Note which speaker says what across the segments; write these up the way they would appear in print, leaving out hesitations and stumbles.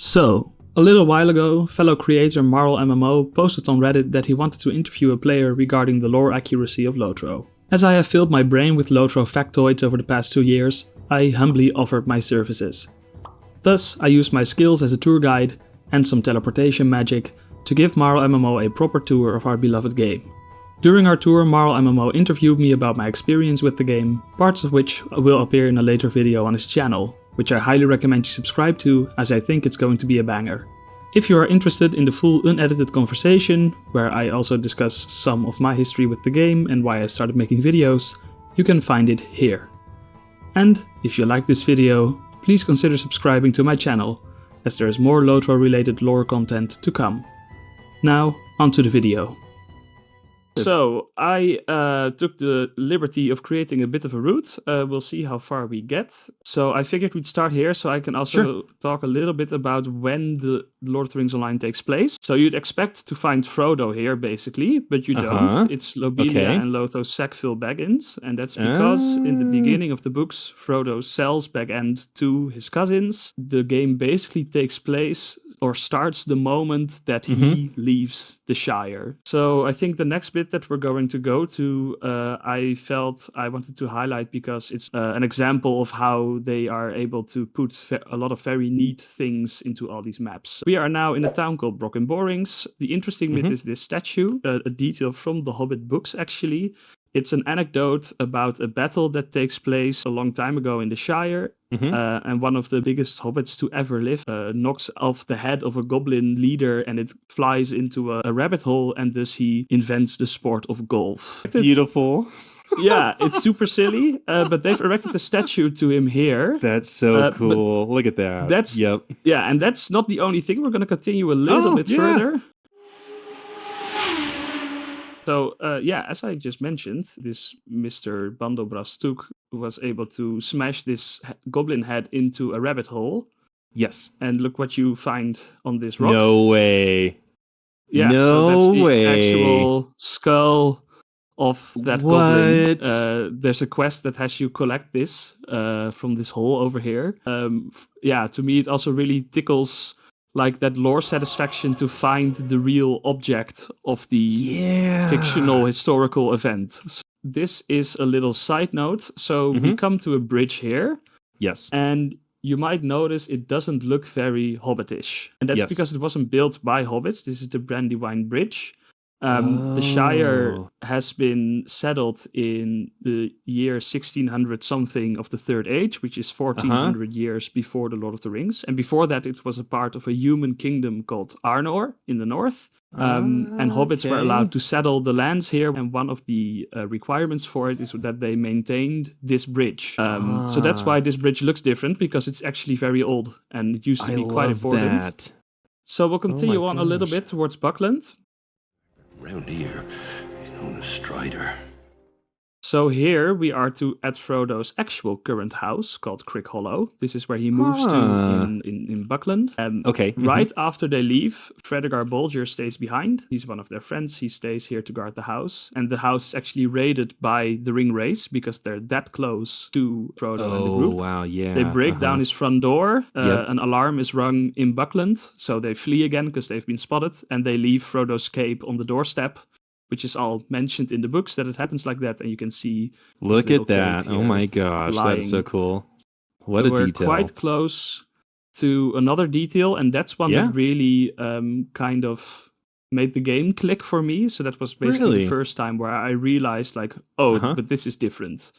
Speaker 1: So, a little while ago, fellow creator Marl MMO posted on Reddit that he wanted to interview a player regarding the lore accuracy of LOTRO. As I have filled my brain with LOTRO factoids over the past 2 years, I humbly offered my services. Thus, I used my skills as a tour guide and some teleportation magic to give Marl MMO a proper tour of our beloved game. During our tour, Marl MMO interviewed me about my experience with the game, parts of which will appear in a later video on his channel, which I highly recommend you subscribe to, as I think it's going to be a banger. If you are interested in the full unedited conversation, where I also discuss some of my history with the game and why I started making videos, you can find it here. And if you like this video, please consider subscribing to my channel, as there is more LOTRO related lore content to come. Now, onto the video. So, I took the liberty of creating a bit of a route. We'll see how far we get. So, I figured we'd start here so I can also talk a little bit about when the Lord of the Rings Online takes place. So, you'd expect to find Frodo here, basically, but you don't. It's Lobelia and Lotho Sackville Baggins, and that's because in the beginning of the books, Frodo sells Bag-End to his cousins. The game basically takes place or starts the moment that he leaves the Shire. So I think the next bit that we're going to go to, I felt I wanted to highlight because it's an example of how they are able to put a lot of very neat things into all these maps. We are now in a town called Brock and Borings. The interesting bit is this statue, a detail from the Hobbit books actually. It's an anecdote about a battle that takes place a long time ago in the Shire. And one of the biggest hobbits to ever live knocks off the head of a goblin leader and it flies into a rabbit hole, and thus he invents the sport of golf.
Speaker 2: Beautiful.
Speaker 1: Yeah, it's super silly, but they've erected a statue to him here.
Speaker 2: That's so cool. Look at that.
Speaker 1: Yeah, and that's not the only thing. We're going to continue a little bit further. So, as I just mentioned, this Mr. Bandobras was able to smash this goblin head into a rabbit hole.
Speaker 2: Yes.
Speaker 1: And look what you find on this rock.
Speaker 2: No way.
Speaker 1: Yeah, so that's the actual skull of that goblin. There's a quest that has you collect this from this hole over here. To me, it also really tickles like that lore satisfaction to find the real object of the fictional historical event. So this is a little side note. So we come to a bridge here.
Speaker 2: Yes.
Speaker 1: And you might notice it doesn't look very hobbitish. And that's because it wasn't built by hobbits. This is the Brandywine Bridge. The Shire has been settled in the year 1600 something of the Third Age, which is 1400 years before the Lord of the Rings. And before that, it was a part of a human kingdom called Arnor in the north. And hobbits were allowed to settle the lands here. And one of the requirements for it is that they maintained this bridge. So that's why this bridge looks different, because it's actually very old and it used to be quite important. That. So we'll continue on a little bit towards Buckland.
Speaker 3: Around here, he's known as Strider.
Speaker 1: So here we are at Frodo's actual current house called Crick Hollow. This is where he moves to in Buckland. Right after they leave, Fredegar Bolger stays behind. He's one of their friends. He stays here to guard the house. And the house is actually raided by the Ring Wraiths because they're that close to Frodo and the group.
Speaker 2: Wow, yeah.
Speaker 1: They break down his front door. An alarm is rung in Buckland. So they flee again because they've been spotted. And they leave Frodo's cape on the doorstep, which is all mentioned in the books that it happens like that, and you can see.
Speaker 2: Look at that! Oh my gosh, that's so cool! What a detail! We're
Speaker 1: quite close to another detail, and that's one that really kind of made the game click for me. So that was basically the first time where I realized, like, but this is different.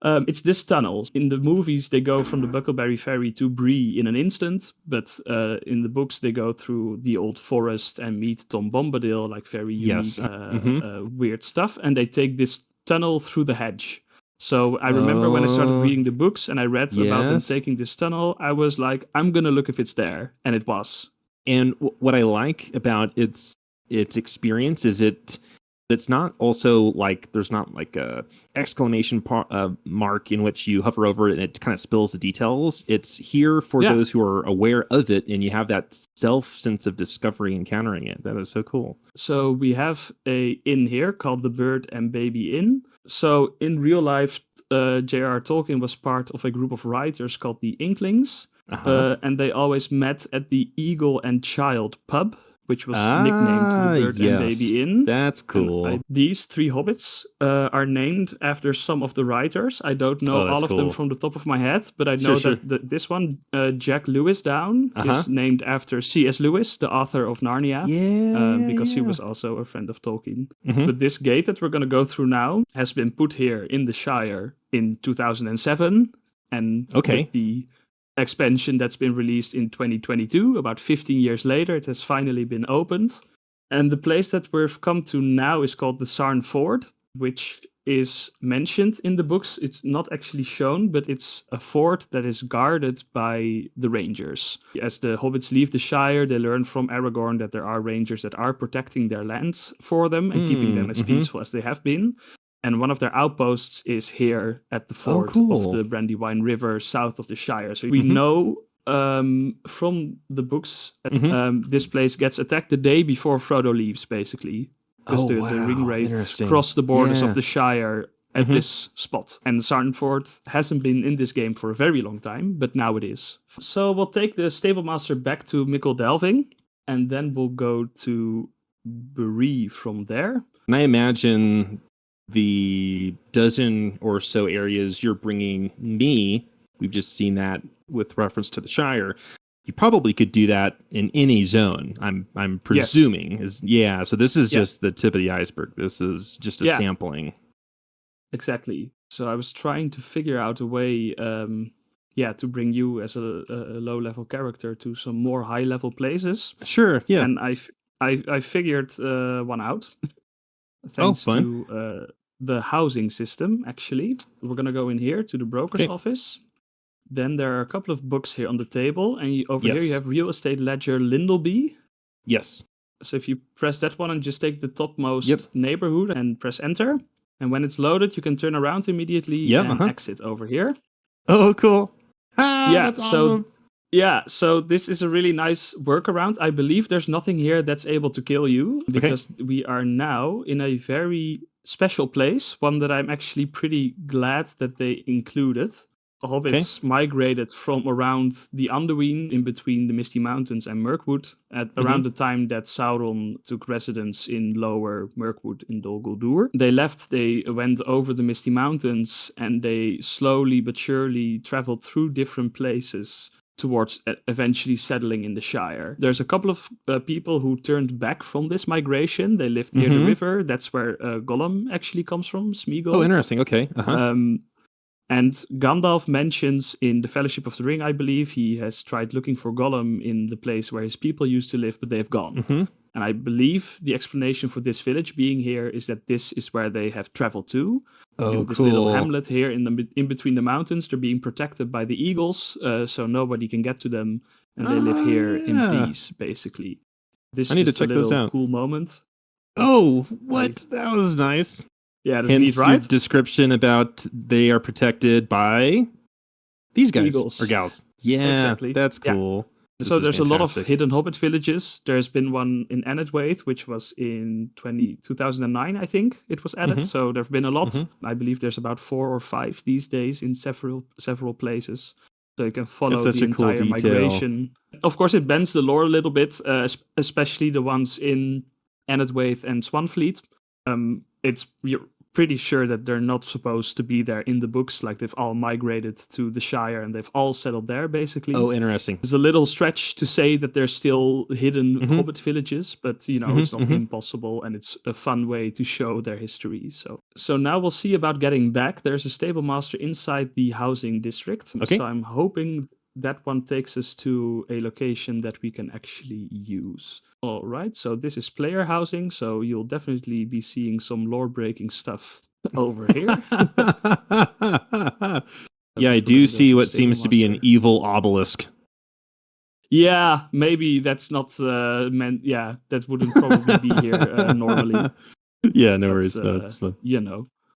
Speaker 1: It's this tunnel. In the movies, they go from the Buckleberry Ferry to Bree in an instant, but in the books, they go through the old forest and meet Tom Bombadil, like very unique, weird stuff, and they take this tunnel through the hedge. So I remember when I started reading the books and I read about them taking this tunnel, I was like, I'm going to look if it's there, and it was.
Speaker 2: And what I like about its experience is it's not also like there's not like a exclamation mark in which you hover over it and it kind of spills the details. It's here for those who are aware of it, and you have that sense of discovery encountering it. That is so cool.
Speaker 1: So we have a inn here called the Bird and Baby Inn. So in real life, J.R.R. Tolkien was part of a group of writers called the Inklings. And they always met at the Eagle and Child pub, which was nicknamed the Bird and Baby Inn.
Speaker 2: That's cool.
Speaker 1: These 3 hobbits are named after some of the writers. I don't know all of them from the top of my head, but I know that this one, Jack Lewis Down, is named after C.S. Lewis, the author of Narnia, because he was also a friend of Tolkien. But this gate that we're going to go through now has been put here in the Shire in 2007, and with the expansion that's been released in 2022, about 15 years later, it has finally been opened. And the place that we've come to now is called the Sarn Ford, which is mentioned in the books. It's not actually shown, but it's a fort that is guarded by the rangers. As the hobbits leave the Shire, they learn from Aragorn that there are rangers that are protecting their lands for them and keeping them as peaceful as they have been. And one of their outposts is here at the ford of the Brandywine River, south of the Shire. So we know from the books, this place gets attacked the day before Frodo leaves, basically. Because the ring wraiths cross the borders of the Shire at this spot. And Sarnford hasn't been in this game for a very long time, but now it is. So we'll take the Stablemaster back to Mickle Delving, and then we'll go to Bree from there.
Speaker 2: And I imagine the dozen or so areas you're bringing me, we've just seen that with reference to the Shire. You probably could do that in any zone. I'm presuming so this is just the tip of the iceberg. This is just a sampling.
Speaker 1: Exactly. So I was trying to figure out a way to bring you as a low level character to some more high level places.
Speaker 2: Sure, yeah.
Speaker 1: And I figured one out. Thanks to the housing system, actually. We're going to go in here to the broker's office. Then there are a couple of books here on the table. And over here you have Real Estate Ledger Lindleby.
Speaker 2: Yes.
Speaker 1: So if you press that one and just take the topmost neighborhood and press enter. And when it's loaded, you can turn around immediately and exit over here.
Speaker 2: Oh, cool. That's awesome.
Speaker 1: So this is a really nice workaround. I believe there's nothing here that's able to kill you because we are now in a very special place, one that I'm actually pretty glad that they included. The hobbits migrated from around the Underween, in between the Misty Mountains and Mirkwood, at around the time that Sauron took residence in Lower Mirkwood in Dol Guldur. They went over the Misty Mountains, and they slowly but surely traveled through different places towards eventually settling in the Shire. There's a couple of people who turned back from this migration. They lived near the river. That's where Gollum actually comes from, Smeagol.
Speaker 2: Oh, interesting. Okay.
Speaker 1: And Gandalf mentions in the Fellowship of the Ring, I believe, he has tried looking for Gollum in the place where his people used to live, but they've gone. And I believe the explanation for this village being here is that this is where they have traveled to. This little hamlet here in between the mountains. They're being protected by the eagles, so nobody can get to them, and they live here in peace, basically. This
Speaker 2: I need
Speaker 1: is
Speaker 2: to check
Speaker 1: a little
Speaker 2: this out.
Speaker 1: Cool moment.
Speaker 2: Oh, what? That was nice.
Speaker 1: Yeah,
Speaker 2: hence
Speaker 1: right?
Speaker 2: Your description about they are protected by these guys
Speaker 1: eagles
Speaker 2: or gals. Yeah, exactly. That's cool.
Speaker 1: Yeah. So there's a lot of hidden hobbit villages. There's been one in Enedwaith, which was in 2009, I think it was added. So there have been a lot. I believe there's about 4 or 5 these days in several places. So you can follow the entire migration. Of course, it bends the lore a little bit, especially the ones in Enedwaith and Swanfleet. You're pretty sure that they're not supposed to be there in the books. Like, they've all migrated to the Shire and they've all settled there, basically.
Speaker 2: Oh, interesting.
Speaker 1: It's a little stretch to say that there's still hidden hobbit villages, but it's not impossible, and it's a fun way to show their history. So now we'll see about getting back. There's a stable master inside the housing district. So I'm hoping that one takes us to a location that we can actually use. All right, so this is player housing, so you'll definitely be seeing some lore-breaking stuff over here.
Speaker 2: Yeah, I do see what seems to be an evil obelisk.
Speaker 1: Yeah, maybe that's not meant. Yeah, that wouldn't probably be here normally.
Speaker 2: Yeah, no worries. That's fun.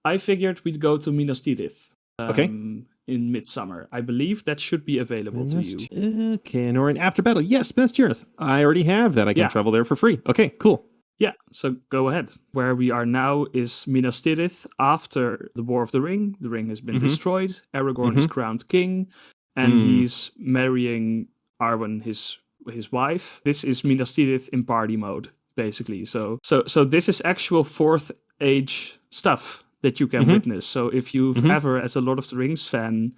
Speaker 1: I figured we'd go to Minas Tirith. In Midsummer. I believe that should be available to you.
Speaker 2: Okay, and we're in After Battle. Yes, Minas Tirith. I already have that. I can travel there for free. Okay, cool.
Speaker 1: Yeah, so go ahead. Where we are now is Minas Tirith after the War of the Ring. The ring has been destroyed. Aragorn is crowned king. and he's marrying Arwen, his wife. This is Minas Tirith in party mode, basically. So this is actual Fourth Age stuff that you can witness. So if you've ever, as a Lord of the Rings fan,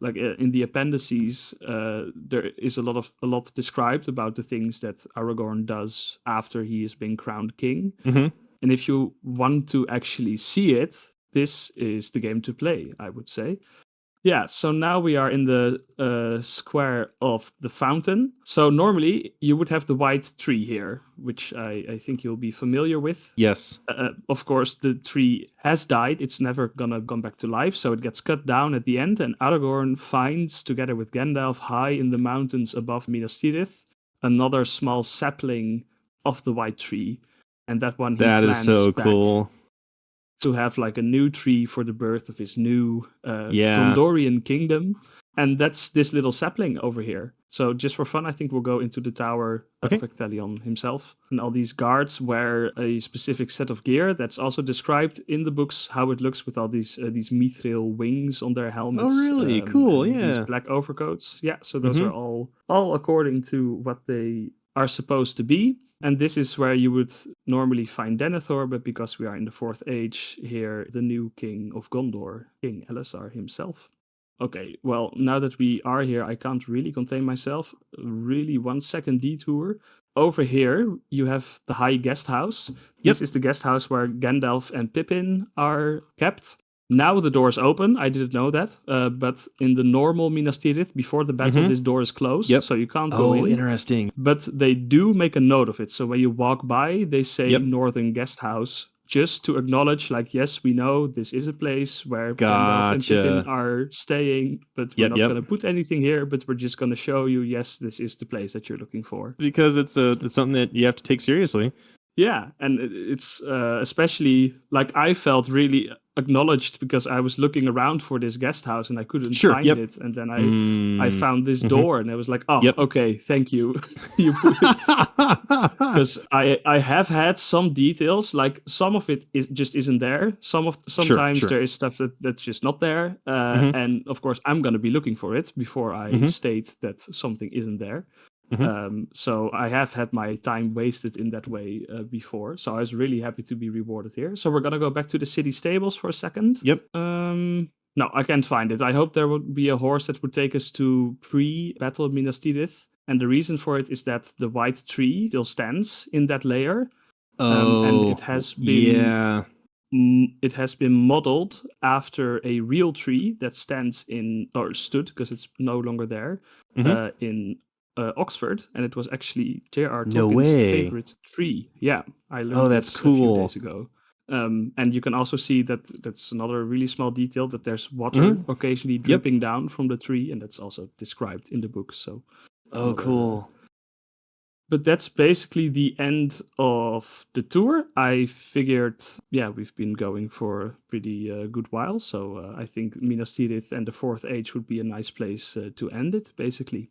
Speaker 1: like in the appendices, there is a lot described about the things that Aragorn does after he has been crowned king. And if you want to actually see it, this is the game to play, I would say. Yeah, so now we are in the square of the fountain. So normally you would have the white tree here, which I think you'll be familiar with.
Speaker 2: Yes.
Speaker 1: Of course, the tree has died. It's never gonna come back to life, so it gets cut down at the end. And Aragorn finds, together with Gandalf, high in the mountains above Minas Tirith, another small sapling of the white tree. And that one he plants
Speaker 2: is so
Speaker 1: back
Speaker 2: cool.
Speaker 1: to have like a new tree for the birth of his new Gondorian kingdom. And that's this little sapling over here. So just for fun, I think we'll go into the tower of Vectelion himself. And all these guards wear a specific set of gear that's also described in the books, how it looks with all these mithril wings on their helmets.
Speaker 2: Oh, really? Cool, yeah.
Speaker 1: These black overcoats. Yeah, so those are all according to what they are supposed to be. And this is where you would normally find Denethor, but because we are in the Fourth Age here, the new king of Gondor, King Elessar himself. Okay, well, now that we are here, I can't really contain myself. Really 1 second detour. Over here, you have the High Guest House. This is the guest house where Gandalf and Pippin are kept. Now the door's open. I didn't know that. But in the normal Minas Tirith, before the battle, this door is closed. So you can't go in.
Speaker 2: Oh, interesting.
Speaker 1: But they do make a note of it. So when you walk by, they say Northern Guest House, just to acknowledge, like, yes, we know this is a place where Gandalf and Pippin are staying, but we're not going to put anything here, but we're just going to show you, yes, this is the place that you're looking for.
Speaker 2: Because it's something that you have to take seriously.
Speaker 1: Yeah, and it's especially, like, I felt really acknowledged because I was looking around for this guest house and I couldn't find it, and then I found this door and I was like, okay, thank you. You put it, because I have had some details, like some of it just isn't there. Sometimes there is stuff that's just not there, and of course I'm going to be looking for it before I state that something isn't there. So I have had my time wasted in that way before. So I was really happy to be rewarded here. So we're going to go back to the city stables for a second. No, I can't find it. I hope there would be a horse that would take us to pre-battle Minas Tirith. And the reason for it is that the white tree still stands in that layer. And it has been... It has been modeled after a real tree that stands stood, because it's no longer there, in Oxford, and it was actually J.R. Tolkien's favorite tree. Yeah, I learned
Speaker 2: that's
Speaker 1: this
Speaker 2: cool.
Speaker 1: a few days ago. And you can also see that that's another really small detail, that there's water occasionally dripping down from the tree, and that's also described in the book. So,
Speaker 2: cool.
Speaker 1: But that's basically the end of the tour. I figured, we've been going for a pretty good while, so I think Minas Tirith and the Fourth Age would be a nice place to end it, basically.